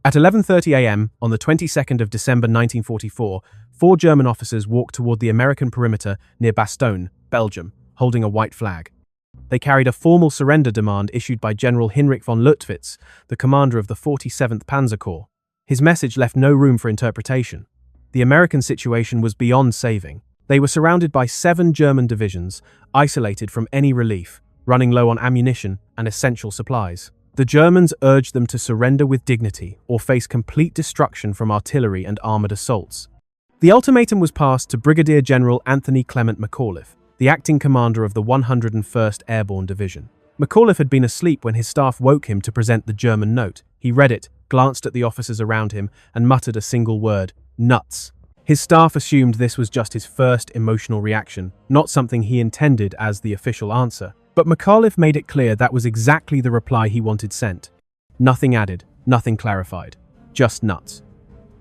At 11:30 a.m. on the 22nd of December 1944, 4 German officers walked toward the American perimeter near Bastogne, Belgium, holding a white flag. They carried a formal surrender demand issued by General Heinrich von Luttwitz, the commander of the 47th Panzer Corps. His message left no room for interpretation. The American situation was beyond saving. They were surrounded by 7 German divisions, isolated from any relief, running low on ammunition and essential supplies. The Germans urged them to surrender with dignity or face complete destruction from artillery and armored assaults. The ultimatum was passed to Brigadier General Anthony Clement McAuliffe, the acting commander of the 101st Airborne Division. McAuliffe had been asleep when his staff woke him to present the German note. He read it, glanced at the officers around him, and muttered a single word: nuts. His staff assumed this was just his first emotional reaction, not something he intended as the official answer. But McAuliffe made it clear that was exactly the reply he wanted sent. Nothing added, nothing clarified, just nuts.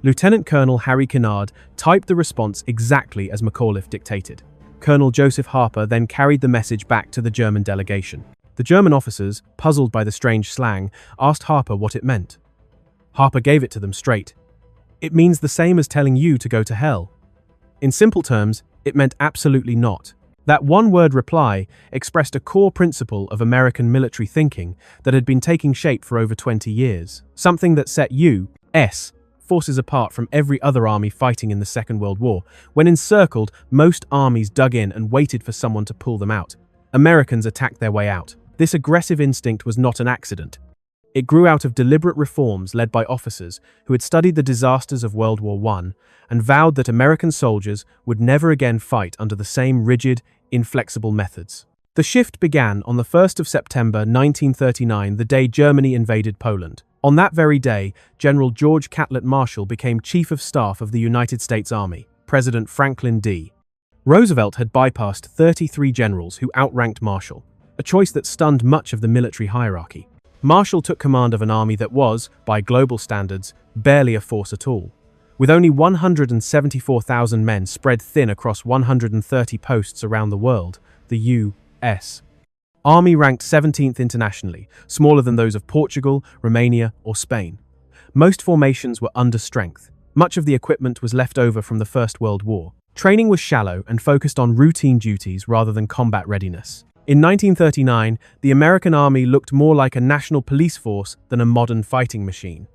Lieutenant Colonel Harry Kennard typed the response exactly as McAuliffe dictated. Colonel Joseph Harper then carried the message back to the German delegation. The German officers, puzzled by the strange slang, asked Harper what it meant. Harper gave it to them straight. It means the same as telling you to go to hell. In simple terms, it meant absolutely not. That one-word reply expressed a core principle of American military thinking that had been taking shape for over 20 years, something that set U.S. forces apart from every other army fighting in the Second World War. When encircled, most armies dug in and waited for someone to pull them out. Americans attacked their way out. This aggressive instinct was not an accident. It grew out of deliberate reforms led by officers who had studied the disasters of World War I and vowed that American soldiers would never again fight under the same rigid, inflexible methods. The shift began on the 1st of September 1939, the day Germany invaded Poland. On that very day, General George Catlett Marshall became Chief of Staff of the United States Army. President Franklin D. Roosevelt had bypassed 33 generals who outranked Marshall, a choice that stunned much of the military hierarchy. Marshall took command of an army that was, by global standards, barely a force at all. With only 174,000 men spread thin across 130 posts around the world, the U.S. Army ranked 17th internationally, smaller than those of Portugal, Romania, or Spain. Most formations were under strength. Much of the equipment was left over from the First World War. Training was shallow and focused on routine duties rather than combat readiness. In 1939, the American Army looked more like a national police force than a modern fighting machine.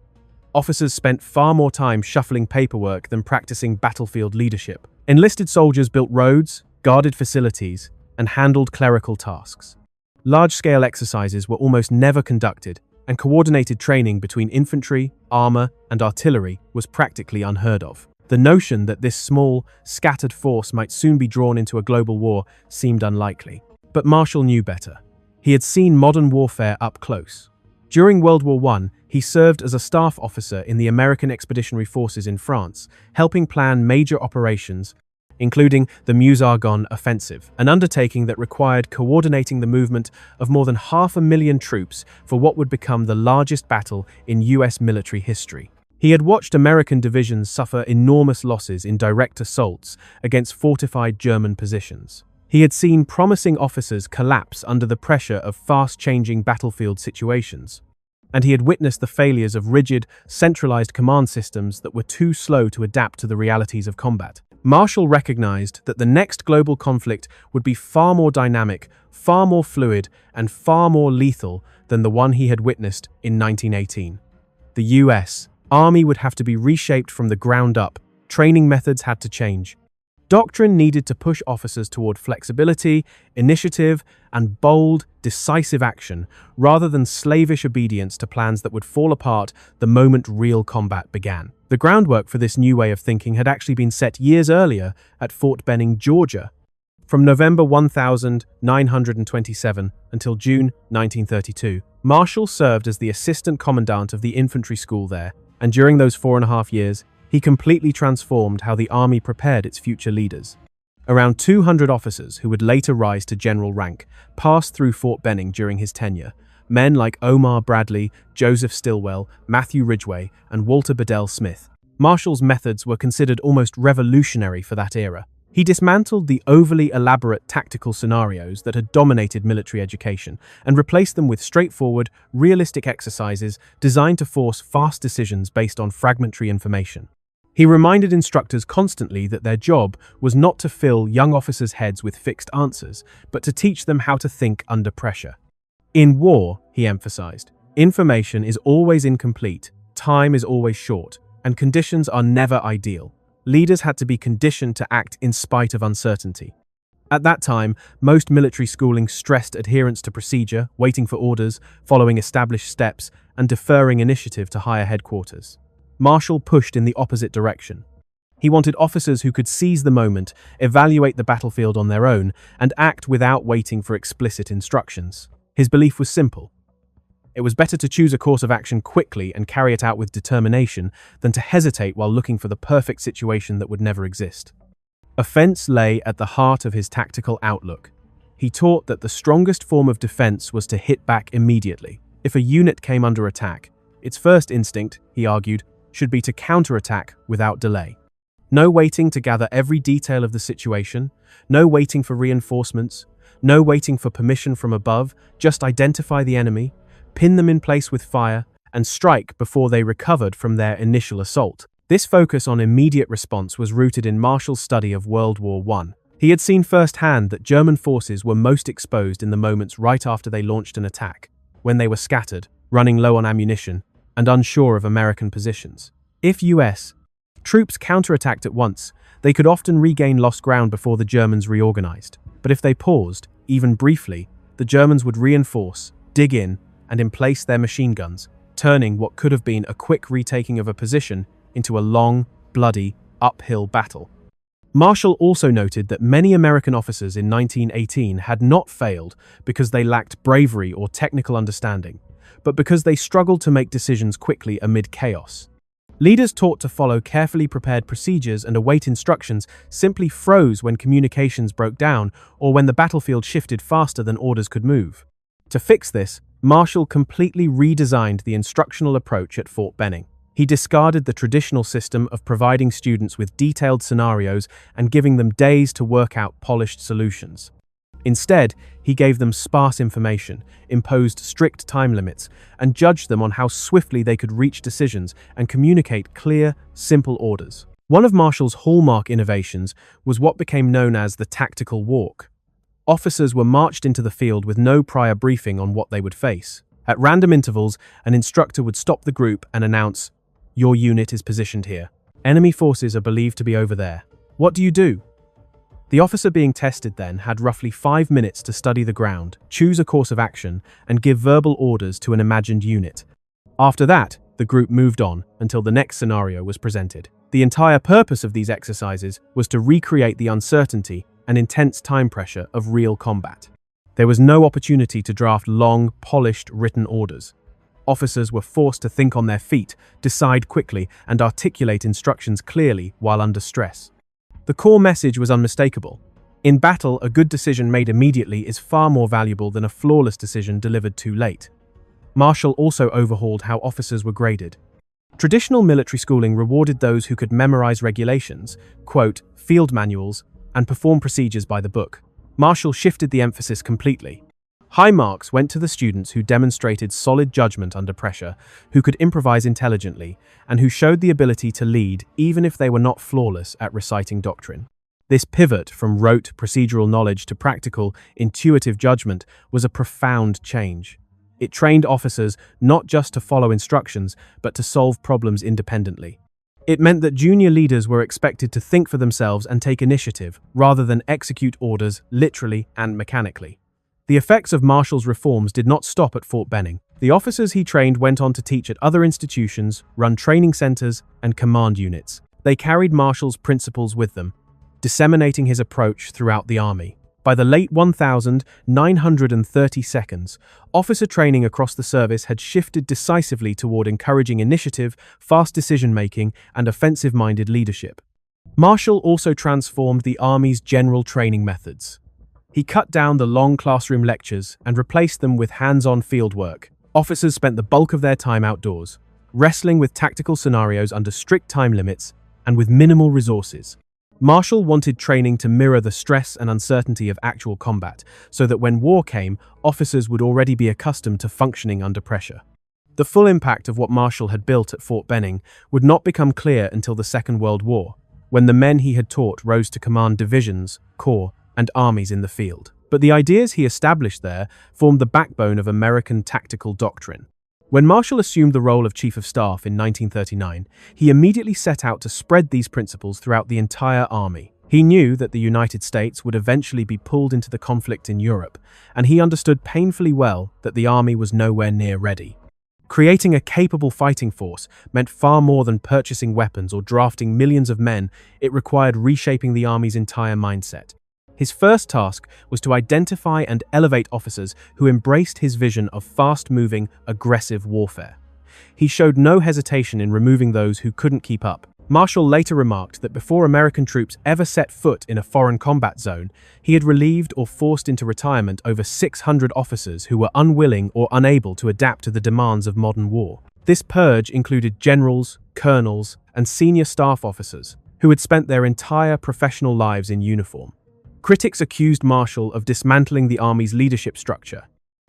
Officers spent far more time shuffling paperwork than practicing battlefield leadership. Enlisted soldiers built roads, guarded facilities, and handled clerical tasks. Large-scale exercises were almost never conducted, and coordinated training between infantry, armor, and artillery was practically unheard of. The notion that this small, scattered force might soon be drawn into a global war seemed unlikely. But Marshall knew better. He had seen modern warfare up close. During World War I, he served as a staff officer in the American Expeditionary Forces in France, helping plan major operations, including the Meuse-Argonne Offensive, an undertaking that required coordinating the movement of more than 500,000 troops for what would become the largest battle in U.S. military history. He had watched American divisions suffer enormous losses in direct assaults against fortified German positions. He had seen promising officers collapse under the pressure of fast-changing battlefield situations. And he had witnessed the failures of rigid, centralized command systems that were too slow to adapt to the realities of combat. Marshall recognized that the next global conflict would be far more dynamic, far more fluid, and far more lethal than the one he had witnessed in 1918. The U.S. Army would have to be reshaped from the ground up. Training methods had to change. Doctrine needed to push officers toward flexibility, initiative, and bold, decisive action, rather than slavish obedience to plans that would fall apart the moment real combat began. The groundwork for this new way of thinking had actually been set years earlier at Fort Benning, Georgia. From November 1927 until June 1932, Marshall served as the assistant commandant of the infantry school there, and during those 4.5 years, he completely transformed how the army prepared its future leaders. Around 200 officers who would later rise to general rank passed through Fort Benning during his tenure. Men like Omar Bradley, Joseph Stilwell, Matthew Ridgway, and Walter Bedell Smith. Marshall's methods were considered almost revolutionary for that era. He dismantled the overly elaborate tactical scenarios that had dominated military education and replaced them with straightforward, realistic exercises designed to force fast decisions based on fragmentary information. He reminded instructors constantly that their job was not to fill young officers' heads with fixed answers, but to teach them how to think under pressure. In war, he emphasized, information is always incomplete, time is always short, and conditions are never ideal. Leaders had to be conditioned to act in spite of uncertainty. At that time, most military schooling stressed adherence to procedure, waiting for orders, following established steps, and deferring initiative to higher headquarters. Marshall pushed in the opposite direction. He wanted officers who could seize the moment, evaluate the battlefield on their own, and act without waiting for explicit instructions. His belief was simple. It was better to choose a course of action quickly and carry it out with determination than to hesitate while looking for the perfect situation that would never exist. Offense lay at the heart of his tactical outlook. He taught that the strongest form of defense was to hit back immediately. If a unit came under attack, its first instinct, he argued, should be to counterattack without delay. No waiting to gather every detail of the situation, no waiting for reinforcements, no waiting for permission from above, just identify the enemy, pin them in place with fire, and strike before they recovered from their initial assault. This focus on immediate response was rooted in Marshall's study of World War I. He had seen firsthand that German forces were most exposed in the moments right after they launched an attack, when they were scattered, running low on ammunition, and unsure of American positions. If US troops counterattacked at once, they could often regain lost ground before the Germans reorganized. But if they paused, even briefly, the Germans would reinforce, dig in, and emplace their machine guns, turning what could have been a quick retaking of a position into a long, bloody, uphill battle. Marshall also noted that many American officers in 1918 had not failed because they lacked bravery or technical understanding, but because they struggled to make decisions quickly amid chaos. Leaders taught to follow carefully prepared procedures and await instructions simply froze when communications broke down or when the battlefield shifted faster than orders could move. To fix this, Marshall completely redesigned the instructional approach at Fort Benning. He discarded the traditional system of providing students with detailed scenarios and giving them days to work out polished solutions. Instead, he gave them sparse information, imposed strict time limits, and judged them on how swiftly they could reach decisions and communicate clear, simple orders. One of Marshall's hallmark innovations was what became known as the tactical walk. Officers were marched into the field with no prior briefing on what they would face. At random intervals, an instructor would stop the group and announce, "Your unit is positioned here. Enemy forces are believed to be over there. What do you do?" The officer being tested then had roughly 5 minutes to study the ground, choose a course of action, and give verbal orders to an imagined unit. After that, the group moved on until the next scenario was presented. The entire purpose of these exercises was to recreate the uncertainty and intense time pressure of real combat. There was no opportunity to draft long, polished written orders. Officers were forced to think on their feet, decide quickly, and articulate instructions clearly while under stress. The core message was unmistakable. In battle, a good decision made immediately is far more valuable than a flawless decision delivered too late. Marshall also overhauled how officers were graded. Traditional military schooling rewarded those who could memorize regulations, quote, field manuals, and perform procedures by the book. Marshall shifted the emphasis completely. High marks went to the students who demonstrated solid judgment under pressure, who could improvise intelligently, and who showed the ability to lead even if they were not flawless at reciting doctrine. This pivot from rote procedural knowledge to practical, intuitive judgment was a profound change. It trained officers not just to follow instructions, but to solve problems independently. It meant that junior leaders were expected to think for themselves and take initiative, rather than execute orders literally and mechanically. The effects of Marshall's reforms did not stop at Fort Benning. The officers he trained went on to teach at other institutions, run training centers, and command units. They carried Marshall's principles with them, disseminating his approach throughout the army. By the late 1932nd, officer training across the service had shifted decisively toward encouraging initiative, fast decision-making, and offensive-minded leadership. Marshall also transformed the Army's general training methods. He cut down the long classroom lectures and replaced them with hands-on field work. Officers spent the bulk of their time outdoors, wrestling with tactical scenarios under strict time limits and with minimal resources. Marshall wanted training to mirror the stress and uncertainty of actual combat, so that when war came, officers would already be accustomed to functioning under pressure. The full impact of what Marshall had built at Fort Benning would not become clear until the Second World War, when the men he had taught rose to command divisions, corps, and armies in the field. But the ideas he established there formed the backbone of American tactical doctrine. When Marshall assumed the role of Chief of Staff in 1939, he immediately set out to spread these principles throughout the entire army. He knew that the United States would eventually be pulled into the conflict in Europe, and he understood painfully well that the army was nowhere near ready. Creating a capable fighting force meant far more than purchasing weapons or drafting millions of men. It required reshaping the army's entire mindset. His first task was to identify and elevate officers who embraced his vision of fast-moving, aggressive warfare. He showed no hesitation in removing those who couldn't keep up. Marshall later remarked that before American troops ever set foot in a foreign combat zone, he had relieved or forced into retirement over 600 officers who were unwilling or unable to adapt to the demands of modern war. This purge included generals, colonels, and senior staff officers who had spent their entire professional lives in uniform. Critics accused Marshall of dismantling the army's leadership structure.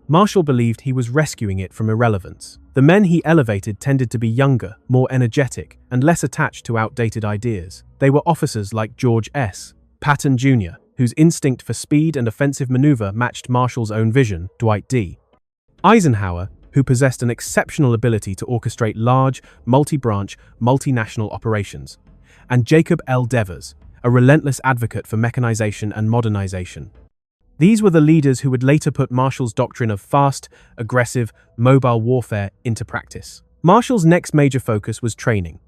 Marshall believed he was rescuing it from irrelevance. The men he elevated tended to be younger, more energetic, and less attached to outdated ideas. They were officers like George S. Patton Jr., whose instinct for speed and offensive maneuver matched Marshall's own vision, Dwight D. Eisenhower, who possessed an exceptional ability to orchestrate large, multi-branch, multinational operations, and Jacob L. Devers, a relentless advocate for mechanization and modernization. These were the leaders who would later put Marshall's doctrine of fast, aggressive, mobile warfare into practice. Marshall's next major focus was training.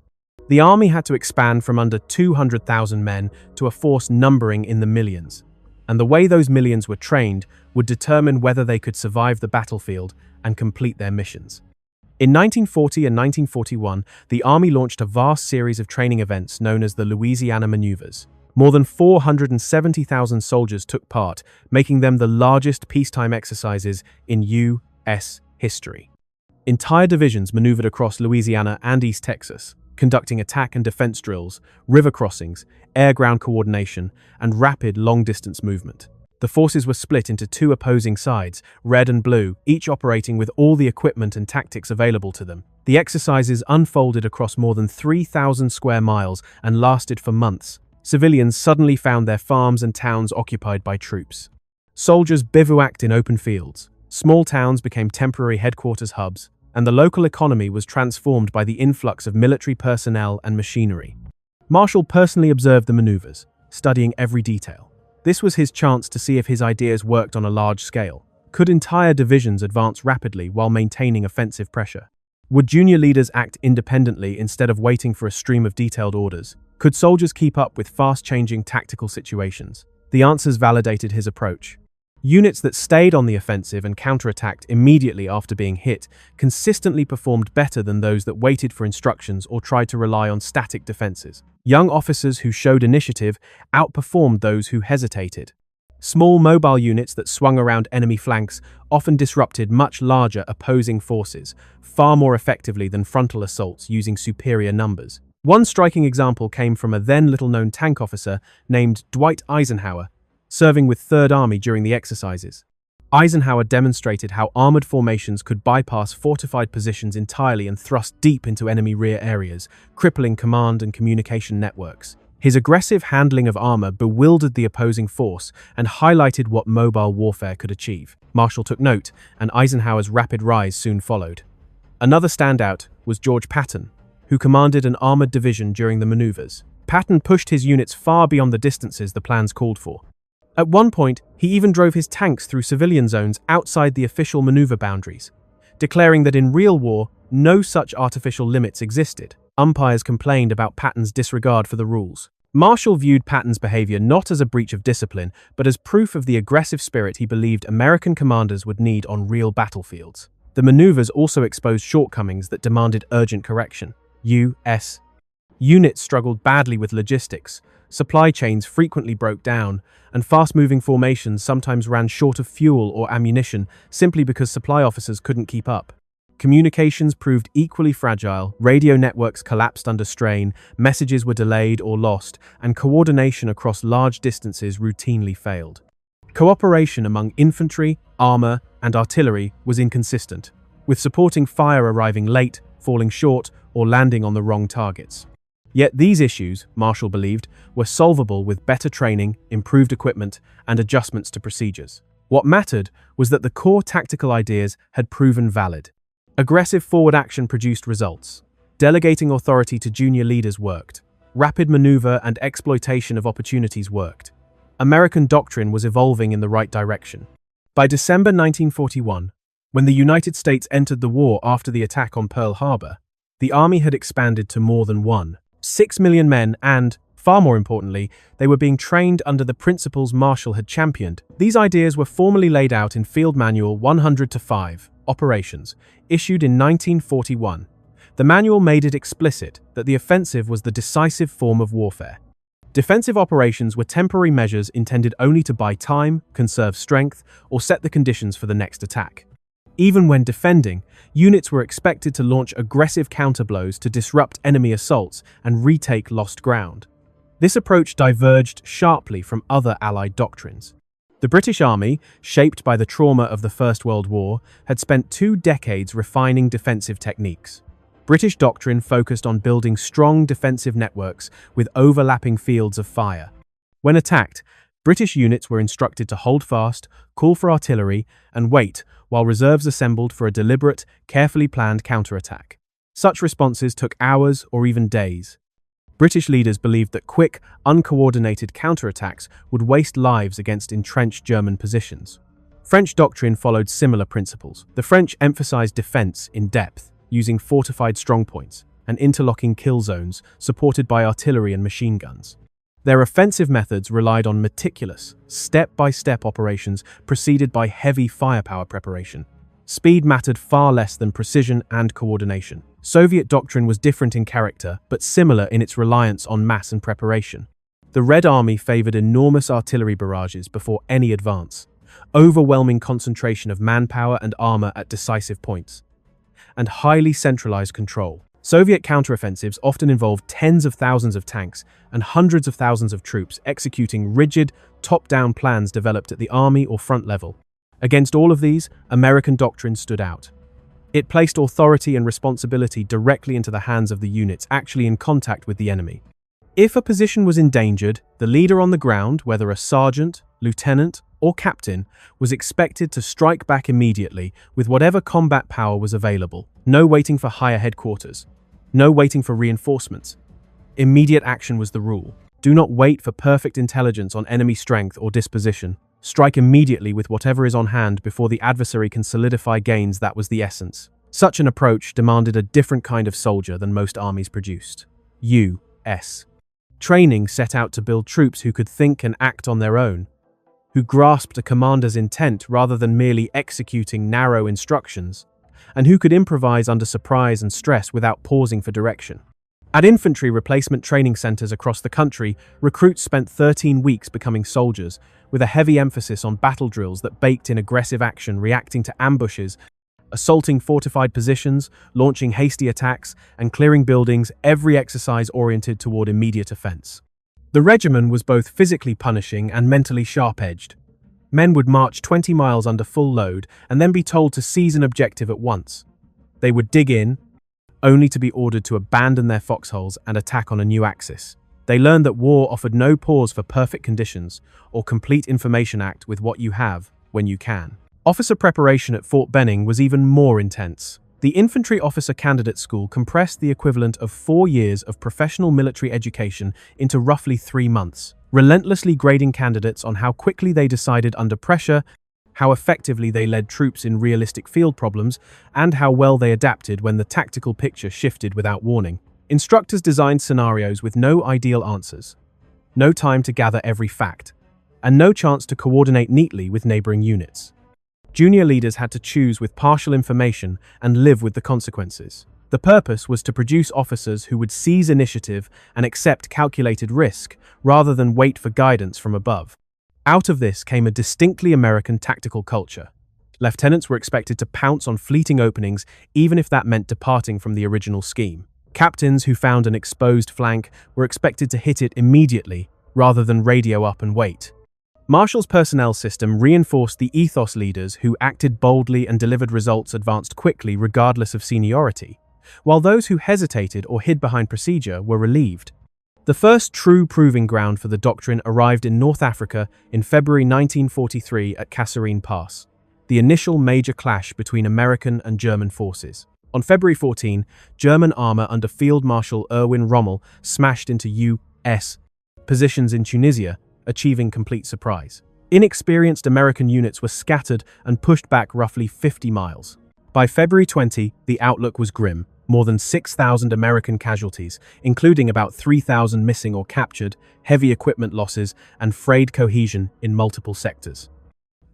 The army had to expand from under 200,000 men to a force numbering in the millions, and the way those millions were trained would determine whether they could survive the battlefield and complete their missions. In 1940 and 1941, the Army launched a vast series of training events known as the Louisiana Maneuvers. More than 470,000 soldiers took part, making them the largest peacetime exercises in U.S. history. Entire divisions maneuvered across Louisiana and East Texas, conducting attack and defense drills, river crossings, air-ground coordination, and rapid long-distance movement. The forces were split into two opposing sides, red and blue, each operating with all the equipment and tactics available to them. The exercises unfolded across more than 3,000 square miles and lasted for months. Civilians suddenly found their farms and towns occupied by troops. Soldiers bivouacked in open fields. Small towns became temporary headquarters hubs, and the local economy was transformed by the influx of military personnel and machinery. Marshall personally observed the maneuvers, studying every detail. This was his chance to see if his ideas worked on a large scale. Could entire divisions advance rapidly while maintaining offensive pressure? Would junior leaders act independently instead of waiting for a stream of detailed orders? Could soldiers keep up with fast-changing tactical situations? The answers validated his approach. Units that stayed on the offensive and counterattacked immediately after being hit consistently performed better than those that waited for instructions or tried to rely on static defenses. Young officers who showed initiative outperformed those who hesitated. Small mobile units that swung around enemy flanks often disrupted much larger opposing forces, far more effectively than frontal assaults using superior numbers. One striking example came from a then little-known tank officer named Dwight Eisenhower, serving with Third Army during the exercises. Eisenhower demonstrated how armored formations could bypass fortified positions entirely and thrust deep into enemy rear areas, crippling command and communication networks. His aggressive handling of armor bewildered the opposing force and highlighted what mobile warfare could achieve. Marshall took note, and Eisenhower's rapid rise soon followed. Another standout was George Patton, who commanded an armored division during the maneuvers. Patton pushed his units far beyond the distances the plans called for. At one point, he even drove his tanks through civilian zones outside the official maneuver boundaries, declaring that in real war, no such artificial limits existed. Umpires complained about Patton's disregard for the rules. Marshall viewed Patton's behavior not as a breach of discipline, but as proof of the aggressive spirit he believed American commanders would need on real battlefields. The maneuvers also exposed shortcomings that demanded urgent correction. U.S. units struggled badly with logistics. Supply chains frequently broke down, and fast-moving formations sometimes ran short of fuel or ammunition simply because supply officers couldn't keep up. Communications proved equally fragile, radio networks collapsed under strain, messages were delayed or lost, and coordination across large distances routinely failed. Cooperation among infantry, armor, and artillery was inconsistent, with supporting fire arriving late, falling short, or landing on the wrong targets. Yet these issues, Marshall believed, were solvable with better training, improved equipment, and adjustments to procedures. What mattered was that the core tactical ideas had proven valid. Aggressive forward action produced results. Delegating authority to junior leaders worked. Rapid maneuver and exploitation of opportunities worked. American doctrine was evolving in the right direction. By December 1941, when the United States entered the war after the attack on Pearl Harbor, the Army had expanded to more than 6 million men and, far more importantly, they were being trained under the principles Marshall had championed. These ideas were formally laid out in Field Manual 100-5, Operations, issued in 1941. The manual made it explicit that the offensive was the decisive form of warfare. Defensive operations were temporary measures intended only to buy time, conserve strength, or set the conditions for the next attack. Even when defending, units were expected to launch aggressive counterblows to disrupt enemy assaults and retake lost ground. This approach diverged sharply from other Allied doctrines. The British Army, shaped by the trauma of the First World War, had spent 2 decades refining defensive techniques. British doctrine focused on building strong defensive networks with overlapping fields of fire. When attacked, British units were instructed to hold fast, call for artillery, and wait while reserves assembled for a deliberate, carefully planned counterattack. Such responses took hours or even days. British leaders believed that quick, uncoordinated counterattacks would waste lives against entrenched German positions. French doctrine followed similar principles. The French emphasized defense in depth, using fortified strongpoints and interlocking kill zones supported by artillery and machine guns. Their offensive methods relied on meticulous, step-by-step operations preceded by heavy firepower preparation. Speed mattered far less than precision and coordination. Soviet doctrine was different in character, but similar in its reliance on mass and preparation. The Red Army favored enormous artillery barrages before any advance, overwhelming concentration of manpower and armor at decisive points, and highly centralized control. Soviet counteroffensives often involved tens of thousands of tanks and hundreds of thousands of troops executing rigid, top-down plans developed at the army or front level. Against all of these, American doctrine stood out. It placed authority and responsibility directly into the hands of the units actually in contact with the enemy. If a position was endangered, the leader on the ground, whether a sergeant, lieutenant, or captain, was expected to strike back immediately with whatever combat power was available. No waiting for higher headquarters. No waiting for reinforcements. Immediate action was the rule. Do not wait for perfect intelligence on enemy strength or disposition. Strike immediately with whatever is on hand before the adversary can solidify gains. That was the essence. Such an approach demanded a different kind of soldier than most armies produced. U.S. Training set out to build troops who could think and act on their own, who grasped a commander's intent rather than merely executing narrow instructions, and who could improvise under surprise and stress without pausing for direction. At infantry replacement training centers across the country, recruits spent 13 weeks becoming soldiers, with a heavy emphasis on battle drills that baked in aggressive action, reacting to ambushes, assaulting fortified positions, launching hasty attacks, and clearing buildings, every exercise oriented toward immediate offense. The regimen was both physically punishing and mentally sharp-edged. Men would march 20 miles under full load and then be told to seize an objective at once. They would dig in, only to be ordered to abandon their foxholes and attack on a new axis. They learned that war offered no pause for perfect conditions or complete information act with what you have when you can. Officer preparation at Fort Benning was even more intense. The Infantry Officer Candidate School compressed the equivalent of 4 years of professional military education into roughly 3 months, relentlessly grading candidates on how quickly they decided under pressure, how effectively they led troops in realistic field problems, and how well they adapted when the tactical picture shifted without warning. Instructors designed scenarios with no ideal answers, no time to gather every fact, and no chance to coordinate neatly with neighboring units. Junior leaders had to choose with partial information and live with the consequences. The purpose was to produce officers who would seize initiative and accept calculated risk, rather than wait for guidance from above. Out of this came a distinctly American tactical culture. Lieutenants were expected to pounce on fleeting openings, even if that meant departing from the original scheme. Captains who found an exposed flank were expected to hit it immediately, rather than radio up and wait. Marshall's personnel system reinforced the ethos leaders who acted boldly and delivered results advanced quickly regardless of seniority, while those who hesitated or hid behind procedure were relieved. The first true proving ground for the doctrine arrived in North Africa in February 1943 at Kasserine Pass, the initial major clash between American and German forces. On February 14, German armor under Field Marshal Erwin Rommel smashed into U.S. positions in Tunisia, achieving complete surprise. Inexperienced American units were scattered and pushed back roughly 50 miles. By February 20, the outlook was grim. More than 6,000 American casualties, including about 3,000 missing or captured, heavy equipment losses, and frayed cohesion in multiple sectors.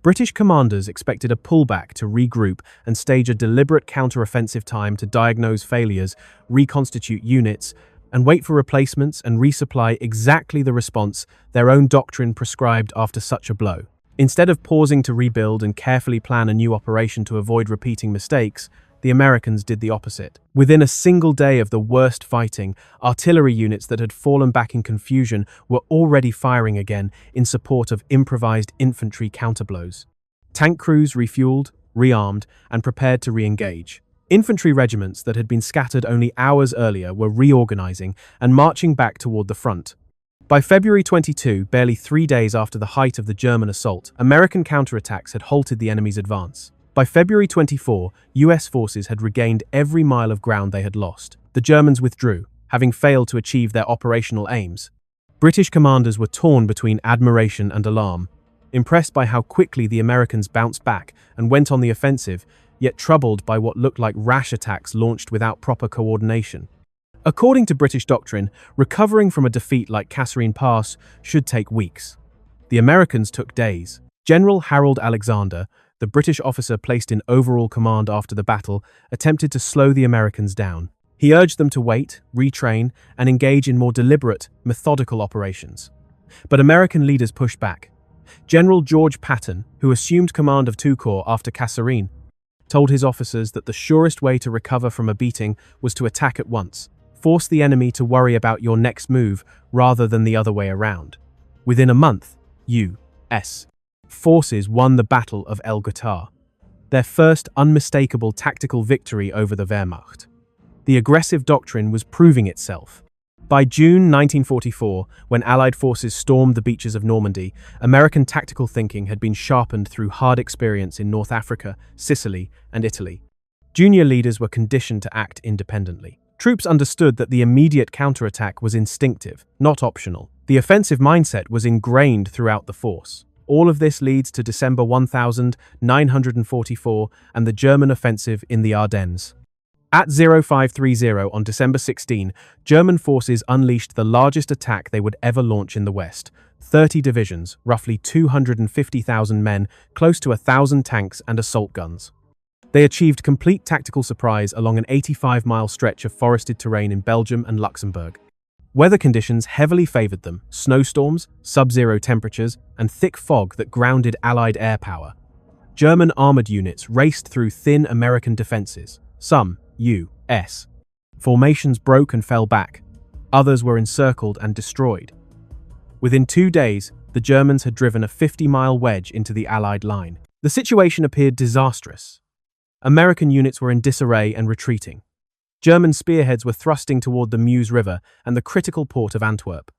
British commanders expected a pullback to regroup and stage a deliberate counter-offensive time to diagnose failures, reconstitute units, and wait for replacements and resupply exactly the response their own doctrine prescribed after such a blow. Instead of pausing to rebuild and carefully plan a new operation to avoid repeating mistakes, the Americans did the opposite. Within a single day of the worst fighting, artillery units that had fallen back in confusion were already firing again in support of improvised infantry counterblows. Tank crews refueled, rearmed, and prepared to re-engage. Infantry regiments that had been scattered only hours earlier were reorganizing and marching back toward the front. By February 22, barely 3 days after the height of the German assault, American counterattacks had halted the enemy's advance. By February 24, US forces had regained every mile of ground they had lost. The Germans withdrew, having failed to achieve their operational aims. British commanders were torn between admiration and alarm, impressed by how quickly the Americans bounced back and went on the offensive, yet troubled by what looked like rash attacks launched without proper coordination. According to British doctrine, recovering from a defeat like Kasserine Pass should take weeks. The Americans took days. General Harold Alexander, the British officer placed in overall command after the battle, attempted to slow the Americans down. He urged them to wait, retrain, and engage in more deliberate, methodical operations. But American leaders pushed back. General George Patton, who assumed command of II Corps after Kasserine, told his officers that the surest way to recover from a beating was to attack at once. Force the enemy to worry about your next move rather than the other way around. Within a month, U.S. forces won the Battle of El Ghouta, their first unmistakable tactical victory over the Wehrmacht. The aggressive doctrine was proving itself. By June 1944, when Allied forces stormed the beaches of Normandy, American tactical thinking had been sharpened through hard experience in North Africa, Sicily, and Italy. Junior leaders were conditioned to act independently. Troops understood that the immediate counterattack was instinctive, not optional. The offensive mindset was ingrained throughout the force. All of this leads to December 1944 and the German offensive in the Ardennes. At 0530 on December 16, German forces unleashed the largest attack they would ever launch in the West. 30 divisions, roughly 250,000 men, close to 1,000 tanks and assault guns. They achieved complete tactical surprise along an 85-mile stretch of forested terrain in Belgium and Luxembourg. Weather conditions heavily favored them: snowstorms, sub-zero temperatures, and thick fog that grounded Allied air power. German armored units raced through thin American defenses. Some U.S. formations broke and fell back. Others were encircled and destroyed. Within 2 days, the Germans had driven a 50-mile wedge into the Allied line. The situation appeared disastrous. American units were in disarray and retreating. German spearheads were thrusting toward the Meuse River and the critical port of Antwerp.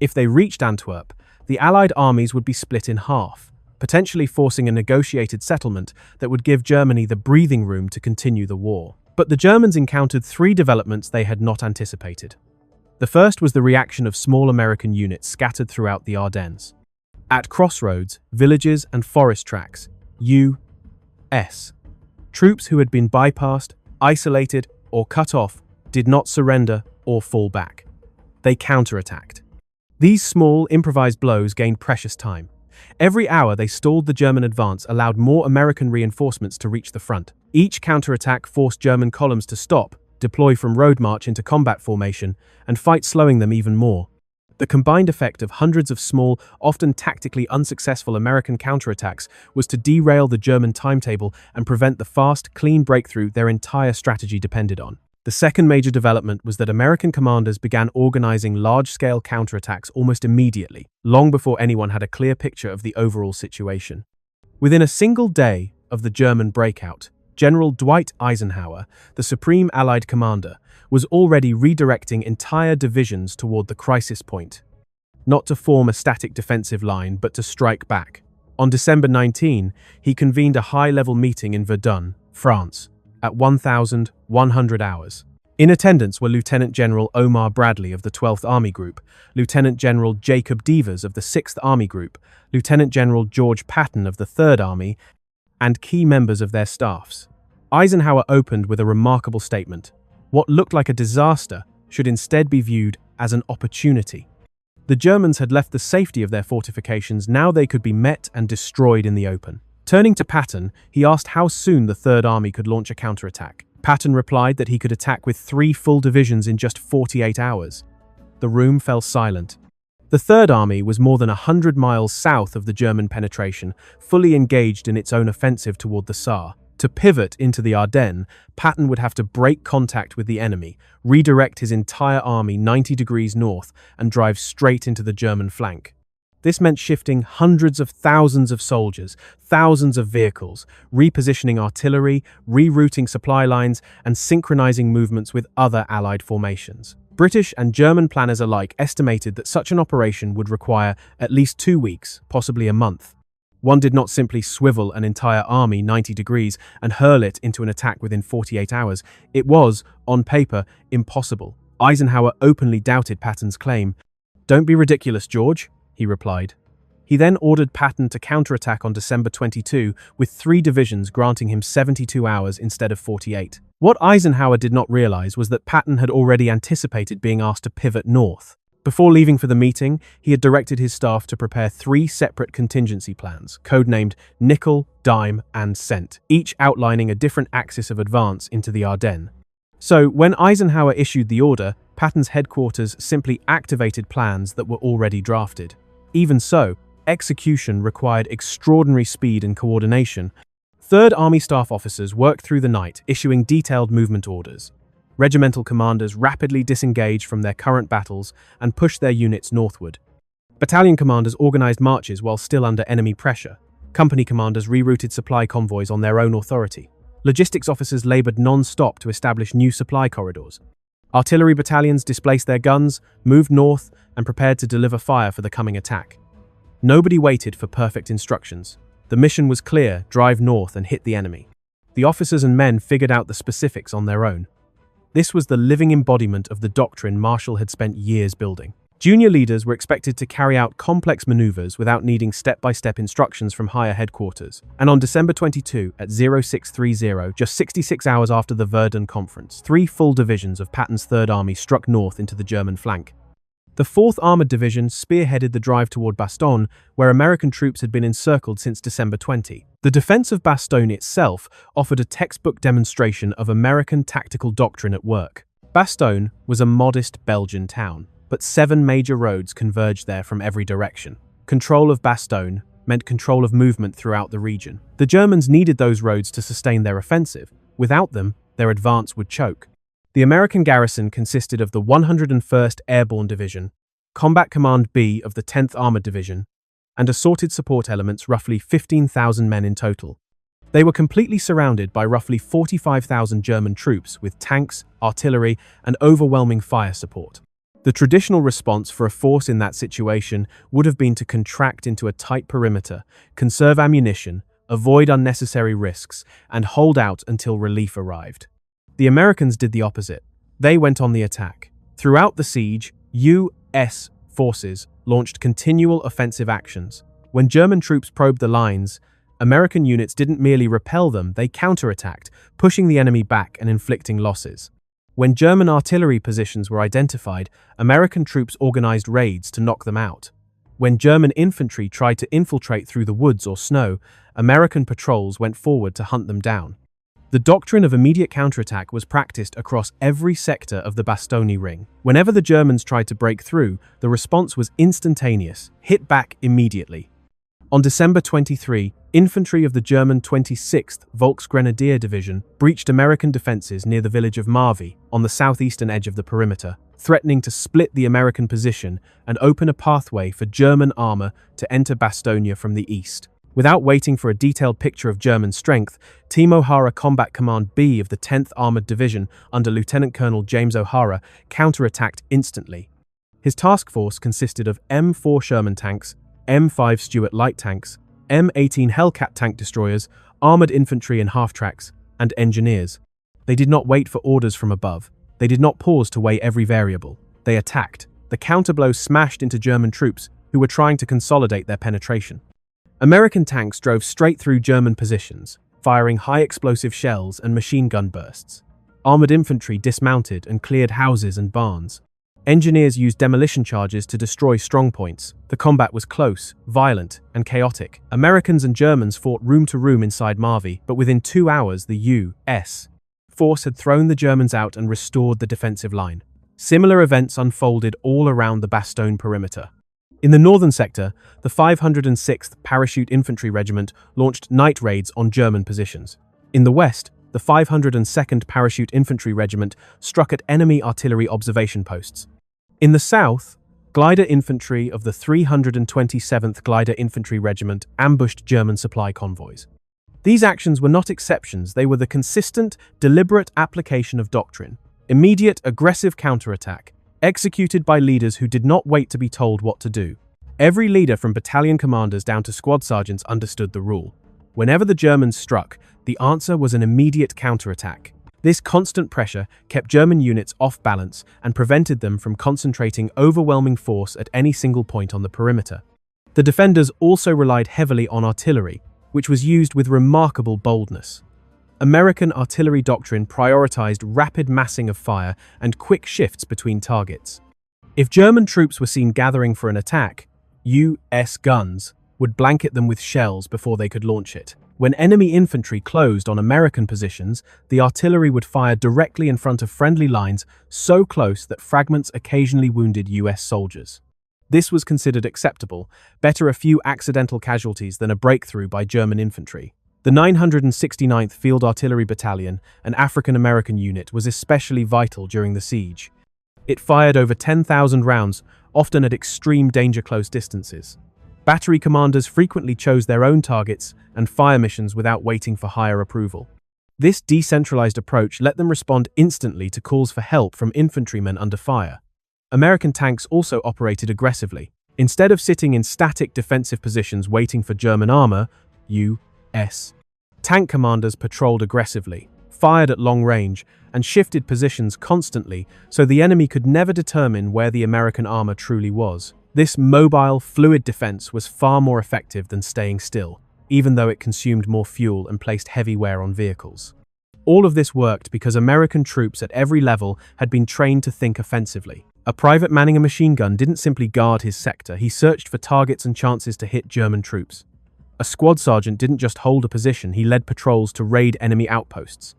If they reached Antwerp, the Allied armies would be split in half, potentially forcing a negotiated settlement that would give Germany the breathing room to continue the war. But the Germans encountered 3 developments they had not anticipated. The first was the reaction of small American units scattered throughout the Ardennes. At crossroads, villages, and forest tracks, U.S. troops who had been bypassed, isolated, or cut off did not surrender or fall back. They counterattacked. These small, improvised blows gained precious time. Every hour they stalled the German advance allowed more American reinforcements to reach the front. Each counterattack forced German columns to stop, deploy from road march into combat formation, and fight, slowing them even more. The combined effect of hundreds of small, often tactically unsuccessful American counterattacks was to derail the German timetable and prevent the fast, clean breakthrough their entire strategy depended on. The second major development was that American commanders began organizing large-scale counterattacks almost immediately, long before anyone had a clear picture of the overall situation. Within a single day of the German breakout, General Dwight Eisenhower, the Supreme Allied Commander, was already redirecting entire divisions toward the crisis point, not to form a static defensive line, but to strike back. On December 19, he convened a high-level meeting in Verdun, France, at 1,100 hours. In attendance were Lieutenant General Omar Bradley of the 12th Army Group, Lieutenant General Jacob Devers of the 6th Army Group, Lieutenant General George Patton of the 3rd Army, and key members of their staffs. Eisenhower opened with a remarkable statement. What looked like a disaster should instead be viewed as an opportunity. The Germans had left the safety of their fortifications, now they could be met and destroyed in the open. Turning to Patton, he asked how soon the Third Army could launch a counterattack. Patton replied that he could attack with 3 full divisions in just 48 hours. The room fell silent. The Third Army was more than 100 miles south of the German penetration, fully engaged in its own offensive toward the Saar. To pivot into the Ardennes, Patton would have to break contact with the enemy, redirect his entire army 90 degrees north, and drive straight into the German flank. This meant shifting hundreds of thousands of soldiers, thousands of vehicles, repositioning artillery, rerouting supply lines, and synchronizing movements with other Allied formations. British and German planners alike estimated that such an operation would require at least 2 weeks, possibly a month. One did not simply swivel an entire army 90 degrees and hurl it into an attack within 48 hours. It was, on paper, impossible. Eisenhower openly doubted Patton's claim. "Don't be ridiculous, George," he replied. He then ordered Patton to counterattack on December 22, with 3 divisions, granting him 72 hours instead of 48. What Eisenhower did not realize was that Patton had already anticipated being asked to pivot north. Before leaving for the meeting, he had directed his staff to prepare 3 separate contingency plans, codenamed Nickel, Dime, and Cent, each outlining a different axis of advance into the Ardennes. So, when Eisenhower issued the order, Patton's headquarters simply activated plans that were already drafted. Even so, execution required extraordinary speed and coordination. Third Army staff officers worked through the night, issuing detailed movement orders. Regimental commanders rapidly disengaged from their current battles and pushed their units northward. Battalion commanders organized marches while still under enemy pressure. Company commanders rerouted supply convoys on their own authority. Logistics officers labored non-stop to establish new supply corridors. Artillery battalions displaced their guns, moved north, and prepared to deliver fire for the coming attack. Nobody waited for perfect instructions. The mission was clear: drive north and hit the enemy. The officers and men figured out the specifics on their own. This was the living embodiment of the doctrine Marshall had spent years building. Junior leaders were expected to carry out complex maneuvers without needing step-by-step instructions from higher headquarters. And on December 22, at 0630, just 66 hours after the Verdun Conference, 3 full divisions of Patton's Third Army struck north into the German flank. The 4th Armored Division spearheaded the drive toward Bastogne, where American troops had been encircled since December 20. The defense of Bastogne itself offered a textbook demonstration of American tactical doctrine at work. Bastogne was a modest Belgian town, but 7 major roads converged there from every direction. Control of Bastogne meant control of movement throughout the region. The Germans needed those roads to sustain their offensive. Without them, their advance would choke. The American garrison consisted of the 101st Airborne Division, Combat Command B of the 10th Armored Division, and assorted support elements, roughly 15,000 men in total. They were completely surrounded by roughly 45,000 German troops with tanks, artillery, and overwhelming fire support. The traditional response for a force in that situation would have been to contract into a tight perimeter, conserve ammunition, avoid unnecessary risks, and hold out until relief arrived. The Americans did the opposite. They went on the attack. Throughout the siege, U.S. forces launched continual offensive actions. When German troops probed the lines, American units didn't merely repel them, they counterattacked, pushing the enemy back and inflicting losses. When German artillery positions were identified, American troops organized raids to knock them out. When German infantry tried to infiltrate through the woods or snow, American patrols went forward to hunt them down. The doctrine of immediate counterattack was practiced across every sector of the Bastogne ring. Whenever the Germans tried to break through, the response was instantaneous, hit back immediately. On December 23, infantry of the German 26th Volksgrenadier Division breached American defenses near the village of Marvy on the southeastern edge of the perimeter, threatening to split the American position and open a pathway for German armor to enter Bastogne from the east. Without waiting for a detailed picture of German strength, Team O'Hara Combat Command B of the 10th Armored Division under Lieutenant Colonel James O'Hara counterattacked instantly. His task force consisted of M4 Sherman tanks, M5 Stuart light tanks, M18 Hellcat tank destroyers, armored infantry and half-tracks, and engineers. They did not wait for orders from above. They did not pause to weigh every variable. They attacked. The counterblow smashed into German troops who were trying to consolidate their penetration. American tanks drove straight through German positions, firing high-explosive shells and machine gun bursts. Armored infantry dismounted and cleared houses and barns. Engineers used demolition charges to destroy strongpoints. The combat was close, violent, and chaotic. Americans and Germans fought room to room inside Marvy, but within 2 hours the U.S. force had thrown the Germans out and restored the defensive line. Similar events unfolded all around the Bastogne perimeter. In the northern sector, the 506th Parachute Infantry Regiment launched night raids on German positions. In the west, the 502nd Parachute Infantry Regiment struck at enemy artillery observation posts. In the south, glider infantry of the 327th Glider Infantry Regiment ambushed German supply convoys. These actions were not exceptions, they were the consistent, deliberate application of doctrine. Immediate, aggressive counterattack, executed by leaders who did not wait to be told what to do. Every leader from battalion commanders down to squad sergeants understood the rule. Whenever the Germans struck, the answer was an immediate counterattack. This constant pressure kept German units off balance and prevented them from concentrating overwhelming force at any single point on the perimeter. The defenders also relied heavily on artillery, which was used with remarkable boldness. American artillery doctrine prioritized rapid massing of fire and quick shifts between targets. If German troops were seen gathering for an attack, U.S. guns would blanket them with shells before they could launch it. When enemy infantry closed on American positions, the artillery would fire directly in front of friendly lines so close that fragments occasionally wounded U.S. soldiers. This was considered acceptable, better a few accidental casualties than a breakthrough by German infantry. The 969th Field Artillery Battalion, an African-American unit, was especially vital during the siege. It fired over 10,000 rounds, often at extreme danger-close distances. Battery commanders frequently chose their own targets and fire missions without waiting for higher approval. This decentralized approach let them respond instantly to calls for help from infantrymen under fire. American tanks also operated aggressively. Instead of sitting in static defensive positions waiting for German armor, U.S. tank commanders patrolled aggressively, fired at long range, and shifted positions constantly so the enemy could never determine where the American armor truly was. This mobile, fluid defense was far more effective than staying still, even though it consumed more fuel and placed heavy wear on vehicles. All of this worked because American troops at every level had been trained to think offensively. A private manning a machine gun didn't simply guard his sector, he searched for targets and chances to hit German troops. A squad sergeant didn't just hold a position, he led patrols to raid enemy outposts.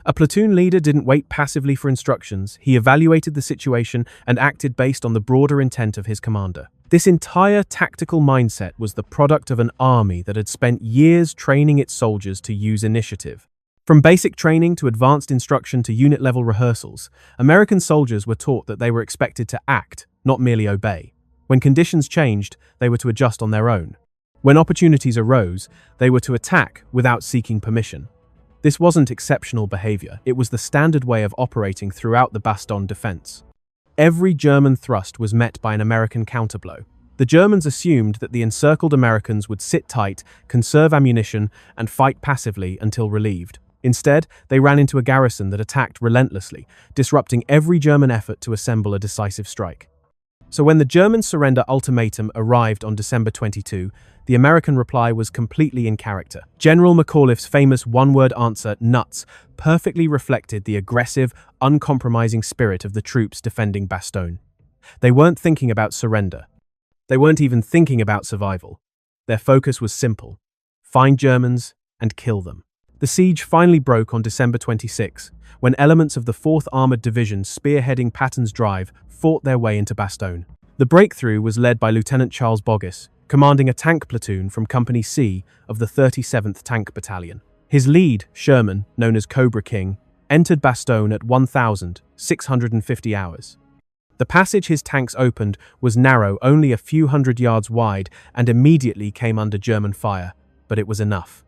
A platoon leader didn't wait passively for instructions, he evaluated the situation and acted based on the broader intent of his commander. This entire tactical mindset was the product of an army that had spent years training its soldiers to use initiative. From basic training to advanced instruction to unit-level rehearsals, American soldiers were taught that they were expected to act, not merely obey. When conditions changed, they were to adjust on their own. When opportunities arose, they were to attack without seeking permission. This wasn't exceptional behavior, it was the standard way of operating throughout the Bastogne defense. Every German thrust was met by an American counterblow. The Germans assumed that the encircled Americans would sit tight, conserve ammunition, and fight passively until relieved. Instead, they ran into a garrison that attacked relentlessly, disrupting every German effort to assemble a decisive strike. So when the German surrender ultimatum arrived on December 22, the American reply was completely in character. General McAuliffe's famous one-word answer, nuts, perfectly reflected the aggressive, uncompromising spirit of the troops defending Bastogne. They weren't thinking about surrender. They weren't even thinking about survival. Their focus was simple: find Germans and kill them. The siege finally broke on December 26, when elements of the 4th Armored Division spearheading Patton's drive fought their way into Bastogne. The breakthrough was led by Lieutenant Charles Boggess, commanding a tank platoon from Company C of the 37th Tank Battalion. His lead, Sherman, known as Cobra King, entered Bastogne at 1,650 hours. The passage his tanks opened was narrow, only a few hundred yards wide, and immediately came under German fire, but it was enough.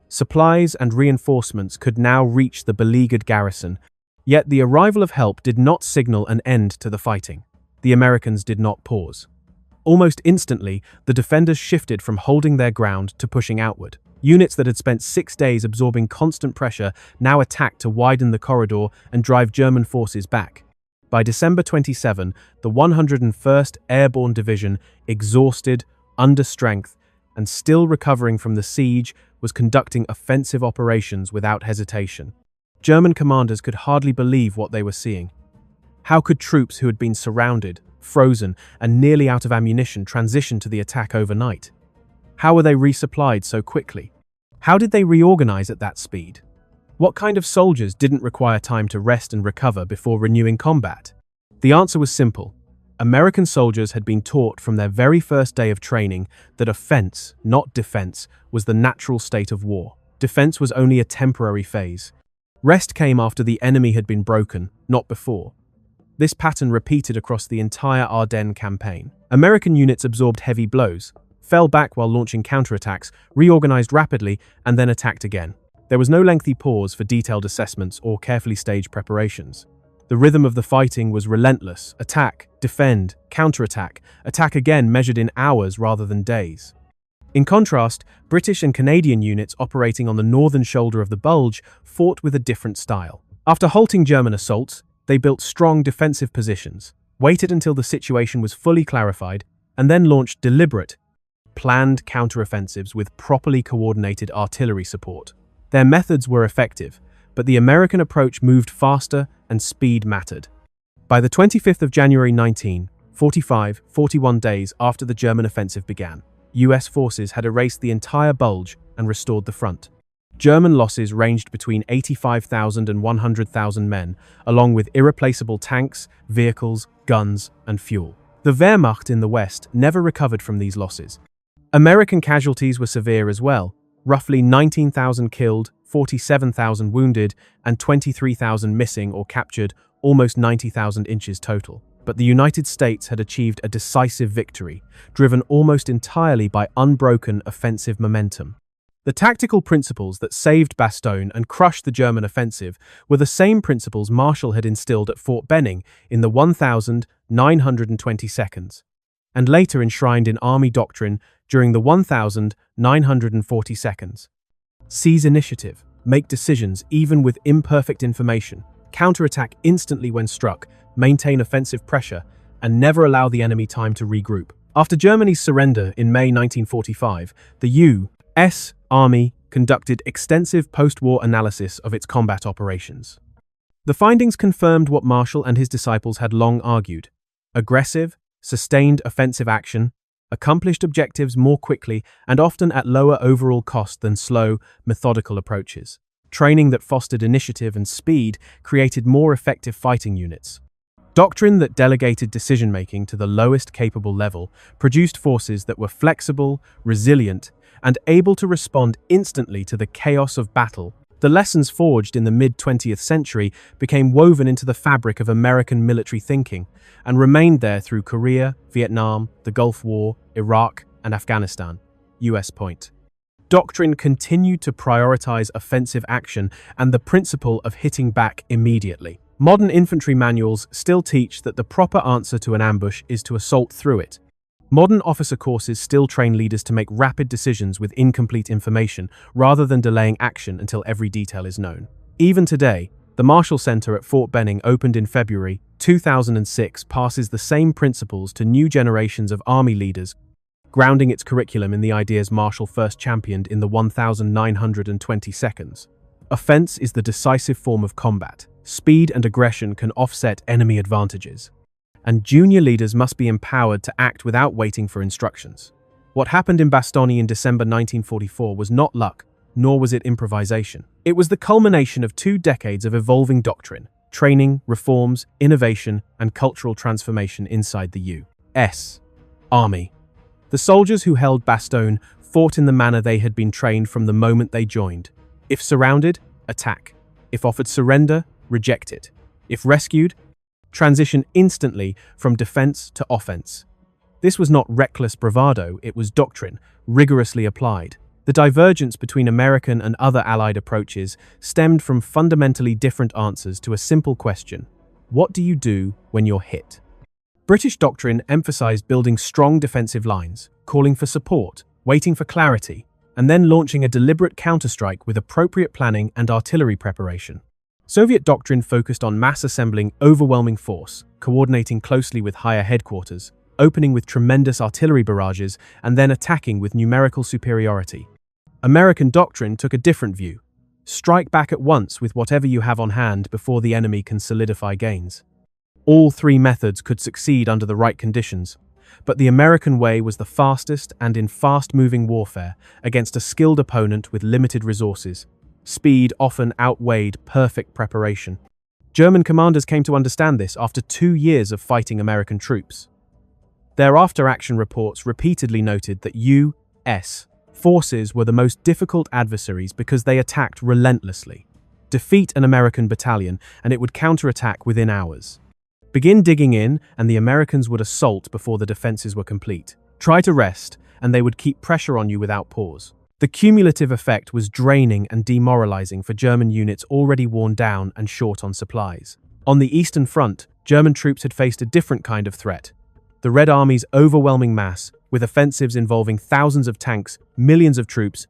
Supplies and reinforcements could now reach the beleaguered garrison, yet the arrival of help did not signal an end to the fighting. The Americans did not pause. Almost instantly, the defenders shifted from holding their ground to pushing outward. Units that had spent 6 days absorbing constant pressure now attacked to widen the corridor and drive German forces back. By December 27, the 101st Airborne Division, exhausted, under strength, and still recovering from the siege, was conducting offensive operations without hesitation. German commanders could hardly believe what they were seeing. How could troops who had been surrounded, frozen, and nearly out of ammunition transition to the attack overnight? How were they resupplied so quickly? How did they reorganize at that speed? What kind of soldiers didn't require time to rest and recover before renewing combat? The answer was simple. American soldiers had been taught from their very first day of training that offense, not defense, was the natural state of war. Defense was only a temporary phase. Rest came after the enemy had been broken, not before. This pattern repeated across the entire Ardennes campaign. American units absorbed heavy blows, fell back while launching counterattacks, reorganized rapidly, and then attacked again. There was no lengthy pause for detailed assessments or carefully staged preparations. The rhythm of the fighting was relentless: attack, defend, counterattack, attack again, measured in hours rather than days. In contrast, British and Canadian units operating on the northern shoulder of the Bulge fought with a different style. After halting German assaults, they built strong defensive positions, waited until the situation was fully clarified, and then launched deliberate, planned counteroffensives with properly coordinated artillery support. Their methods were effective, but the American approach moved faster and speed mattered. By the 25th of January 1945, 41 days after the German offensive began, US forces had erased the entire Bulge and restored the front. German losses ranged between 85,000 and 100,000 men, along with irreplaceable tanks, vehicles, guns, and fuel. The Wehrmacht in the West never recovered from these losses. American casualties were severe as well. Roughly 19,000 killed, 47,000 wounded, and 23,000 missing or captured, almost 90,000 inches total. But the United States had achieved a decisive victory, driven almost entirely by unbroken offensive momentum. The tactical principles that saved Bastogne and crushed the German offensive were the same principles Marshall had instilled at Fort Benning in the 1,922nd, and later enshrined in Army doctrine during the 1,942nd. Seize initiative, make decisions even with imperfect information, counterattack instantly when struck, maintain offensive pressure, and never allow the enemy time to regroup. After Germany's surrender in May 1945, the U.S. Army conducted extensive post-war analysis of its combat operations. The findings confirmed what Marshall and his disciples had long argued: aggressive, sustained offensive action accomplished objectives more quickly and often at lower overall cost than slow, methodical approaches. Training that fostered initiative and speed created more effective fighting units. Doctrine that delegated decision-making to the lowest capable level produced forces that were flexible, resilient, and able to respond instantly to the chaos of battle. The lessons forged in the mid-20th century became woven into the fabric of American military thinking and remained there through Korea, Vietnam, the Gulf War, Iraq, and Afghanistan. US point. Doctrine continued to prioritize offensive action and the principle of hitting back immediately. Modern infantry manuals still teach that the proper answer to an ambush is to assault through it. Modern officer courses still train leaders to make rapid decisions with incomplete information rather than delaying action until every detail is known. Even today, the Marshall Center at Fort Benning, opened in February 2006, passes the same principles to new generations of Army leaders, grounding its curriculum in the ideas Marshall first championed in the 1922nd. Offense is the decisive form of combat. Speed and aggression can offset enemy advantages, and junior leaders must be empowered to act without waiting for instructions. What happened in Bastogne in December 1944 was not luck, nor was it improvisation. It was the culmination of 2 decades of evolving doctrine, training, reforms, innovation, and cultural transformation inside the U.S. Army. The soldiers who held Bastogne fought in the manner they had been trained from the moment they joined. If surrounded, attack. If offered surrender, reject it. If rescued, transition instantly from defense to offense. This was not reckless bravado, it was doctrine, rigorously applied. The divergence between American and other Allied approaches stemmed from fundamentally different answers to a simple question: what do you do when you're hit? British doctrine emphasized building strong defensive lines, calling for support, waiting for clarity, and then launching a deliberate counterstrike with appropriate planning and artillery preparation. Soviet doctrine focused on mass assembling overwhelming force, coordinating closely with higher headquarters, opening with tremendous artillery barrages, and then attacking with numerical superiority. American doctrine took a different view. Strike back at once with whatever you have on hand before the enemy can solidify gains. All 3 methods could succeed under the right conditions, but the American way was the fastest, and in fast-moving warfare, against a skilled opponent with limited resources, speed often outweighed perfect preparation. German commanders came to understand this after 2 years of fighting American troops. Their after-action reports repeatedly noted that U.S. forces were the most difficult adversaries because they attacked relentlessly. Defeat an American battalion, and it would counterattack within hours. Begin digging in, and the Americans would assault before the defenses were complete. Try to rest, and they would keep pressure on you without pause. The cumulative effect was draining and demoralizing for German units already worn down and short on supplies. On the Eastern Front, German troops had faced a different kind of threat. The Red Army's overwhelming mass, with offensives involving thousands of tanks, millions of troops,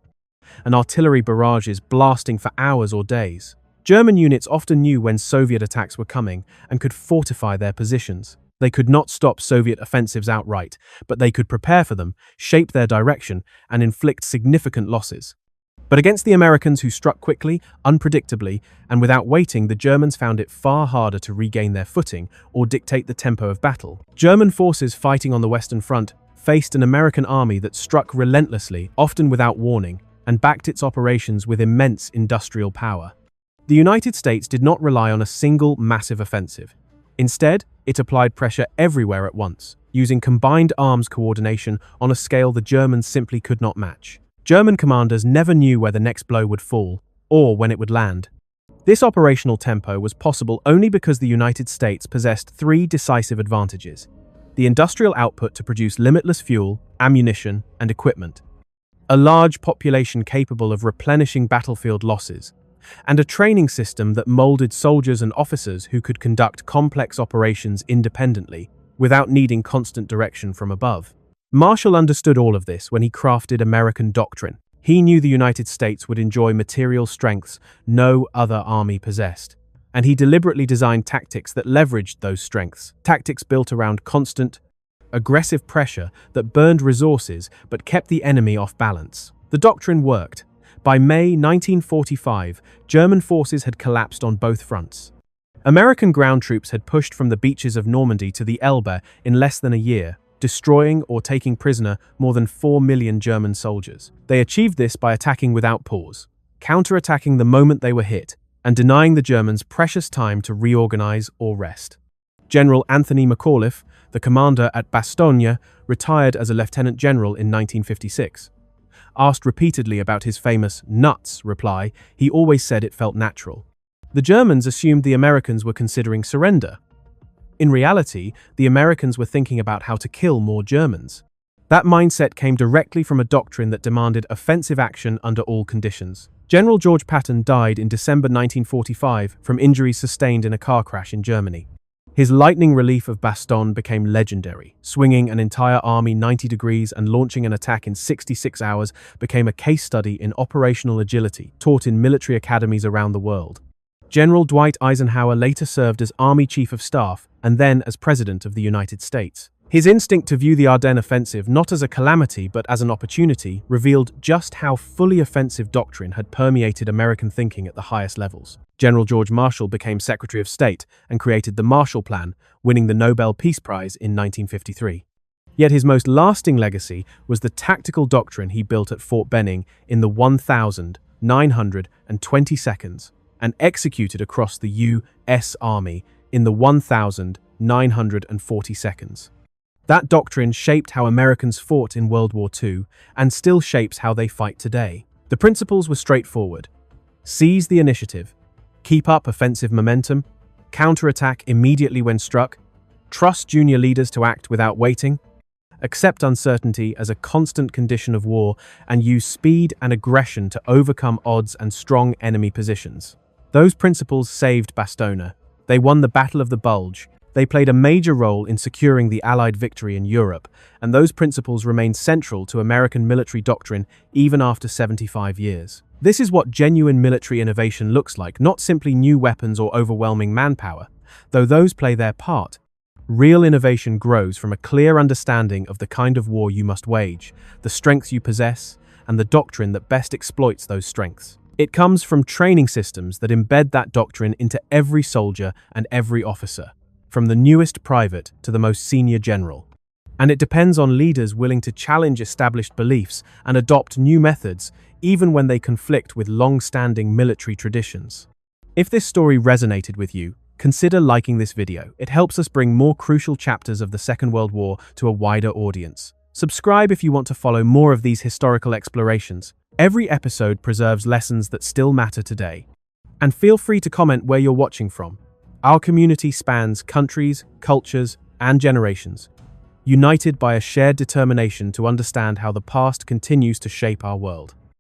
and artillery barrages blasting for hours or days. German units often knew when Soviet attacks were coming and could fortify their positions. They could not stop Soviet offensives outright, but they could prepare for them, shape their direction, and inflict significant losses. But against the Americans, who struck quickly, unpredictably, and without waiting, the Germans found it far harder to regain their footing or dictate the tempo of battle. German forces fighting on the Western Front faced an American army that struck relentlessly, often without warning, and backed its operations with immense industrial power. The United States did not rely on a single massive offensive. Instead, it applied pressure everywhere at once, using combined arms coordination on a scale the Germans simply could not match. German commanders never knew where the next blow would fall, or when it would land. This operational tempo was possible only because the United States possessed 3 decisive advantages: the industrial output to produce limitless fuel, ammunition, and equipment, a large population capable of replenishing battlefield losses, and a training system that molded soldiers and officers who could conduct complex operations independently, without needing constant direction from above. Marshall understood all of this when he crafted American doctrine. He knew the United States would enjoy material strengths no other army possessed, and he deliberately designed tactics that leveraged those strengths, tactics built around constant, aggressive pressure that burned resources but kept the enemy off balance. The doctrine worked. By May 1945, German forces had collapsed on both fronts. American ground troops had pushed from the beaches of Normandy to the Elbe in less than a year, destroying or taking prisoner more than 4 million German soldiers. They achieved this by attacking without pause, counterattacking the moment they were hit, and denying the Germans precious time to reorganize or rest. General Anthony McAuliffe, the commander at Bastogne, retired as a lieutenant general in 1956. Asked repeatedly about his famous "nuts" reply, he always said it felt natural. The Germans assumed the Americans were considering surrender. In reality, the Americans were thinking about how to kill more Germans. That mindset came directly from a doctrine that demanded offensive action under all conditions. General George Patton died in December 1945 from injuries sustained in a car crash in Germany. His lightning relief of Bastogne became legendary. Swinging an entire army 90 degrees and launching an attack in 66 hours became a case study in operational agility, taught in military academies around the world. General Dwight Eisenhower later served as Army Chief of Staff and then as President of the United States. His instinct to view the Ardennes offensive not as a calamity but as an opportunity revealed just how fully offensive doctrine had permeated American thinking at the highest levels. General George Marshall became Secretary of State and created the Marshall Plan, winning the Nobel Peace Prize in 1953. Yet his most lasting legacy was the tactical doctrine he built at Fort Benning in the 1,000 1,920 seconds and executed across the U.S. Army in the 1,940 seconds. That doctrine shaped how Americans fought in World War II and still shapes how they fight today. The principles were straightforward. Seize the initiative, keep up offensive momentum, counterattack immediately when struck, trust junior leaders to act without waiting, accept uncertainty as a constant condition of war, and use speed and aggression to overcome odds and strong enemy positions. Those principles saved Bastogne. They won the Battle of the Bulge. They played a major role in securing the Allied victory in Europe, and those principles remain central to American military doctrine even after 75 years. This is what genuine military innovation looks like, not simply new weapons or overwhelming manpower. Though those play their part, real innovation grows from a clear understanding of the kind of war you must wage, the strengths you possess, and the doctrine that best exploits those strengths. It comes from training systems that embed that doctrine into every soldier and every officer, from the newest private to the most senior general. And it depends on leaders willing to challenge established beliefs and adopt new methods, even when they conflict with long-standing military traditions. If this story resonated with you, consider liking this video. It helps us bring more crucial chapters of the Second World War to a wider audience. Subscribe if you want to follow more of these historical explorations. Every episode preserves lessons that still matter today. And feel free to comment where you're watching from. Our community spans countries, cultures, and generations, united by a shared determination to understand how the past continues to shape our world.